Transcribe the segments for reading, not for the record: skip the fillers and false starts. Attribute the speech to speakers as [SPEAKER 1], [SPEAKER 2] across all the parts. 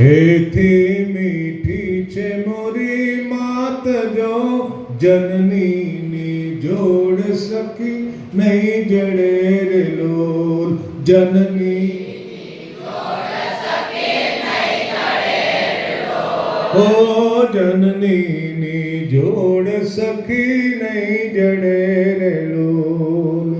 [SPEAKER 1] એથી મીઠી છે મોરી માત જો જનનીની જોડ સખી નહીં જડે રે લોલ. જનની ઓ જનનીની જોડ સખી નહીં જડે રે લોલ.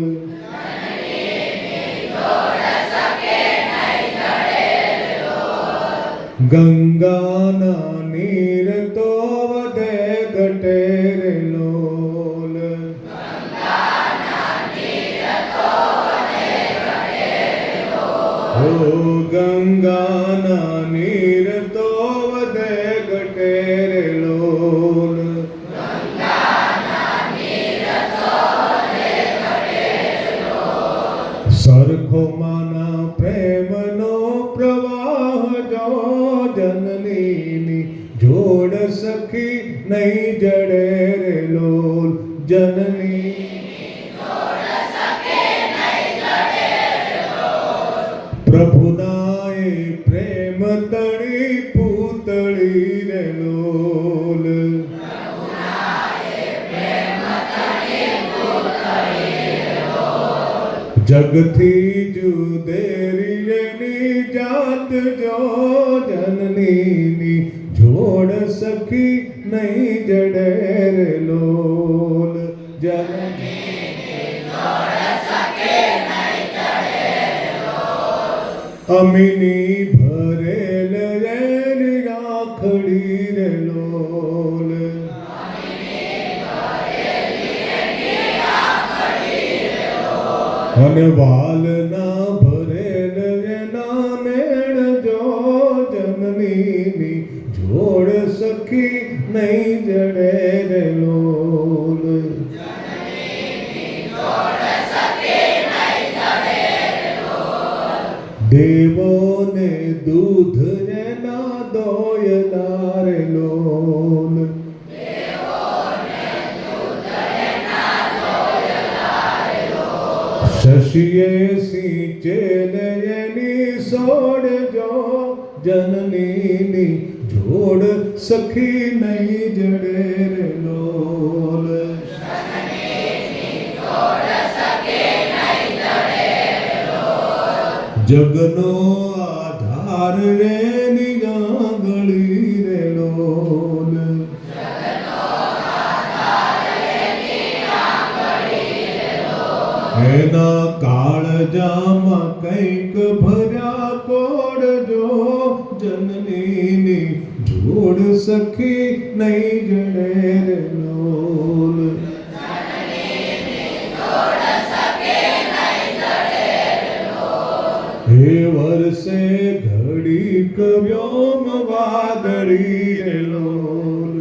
[SPEAKER 1] ગંગાના નીર તો વધે ઘટે રે લોલ. ઓ ગંગાના નીર તો વધે ઘટે રે લોલ. સરખો માના પ્રેમનો પ્રવાહ જો જનનીની જોડ સખી નહીં જડે રે લોલ. જનની પ્રભુના એ પ્રેમ તણી પૂતળી રે લોલ. જગથી જુદેરી રેની જાત જો જનનીની જોડ સખી નહીં જડે રે લોલ. અમીની ભરેલ રેની રાખડી રે લોલ. અને વાલના ભરેલ એના મેળ જો જનનીની જોડ સખી નહીં જડે રે લોલ. દેવોને દૂધ એના દોયલા રે લોલ. શશીએ સિંચેલ એની સોડ જો જનનીની જોડ સખી નહીં જડે રે લોલ. જગનો આધાર રે નિગાગળી રે લોલ. એના કાળજામાં કંઈક ભર્યા કોડ જો જનનીની જોડ સખી નહીં જડે રે લોલ. હે વર્ષે ઘડીક વ્યોમ વાદળી રે લોલ.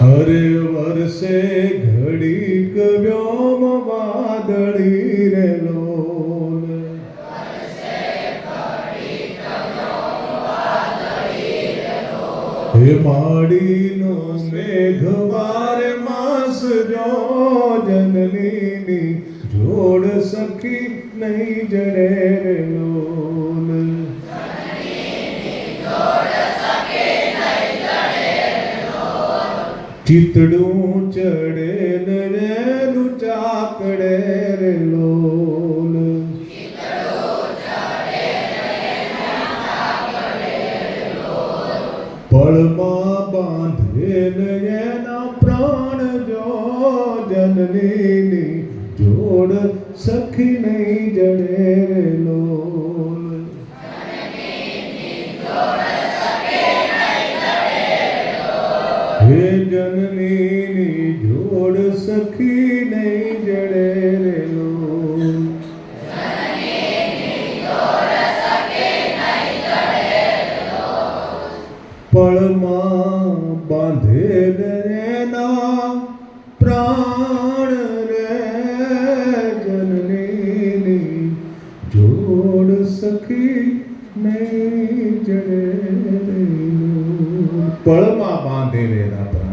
[SPEAKER 1] હરે વર્ષે ઘડીક વ્યોમ વાદળી રે લોલ. હે માડીનો મેઘ બારે માસ જો જનનીની જોડ સખી નહીં જડે રે લોલ. ચિતડું ચડેલ રેનું ચાકડે રે લોલ. પળમાં બાંધેલ એના પ્રાણ જો જનનીની જોડ સખી નહીં જડે રે લોલ. હે જનનીની જોડ સખી નહીં જડે રે લોલ. પળમાં બાંધેલ એના પ્રાણ રે જનનીની જોડ સખી નહીં જડે રે લોલ. પળમાં બાંધેલ એના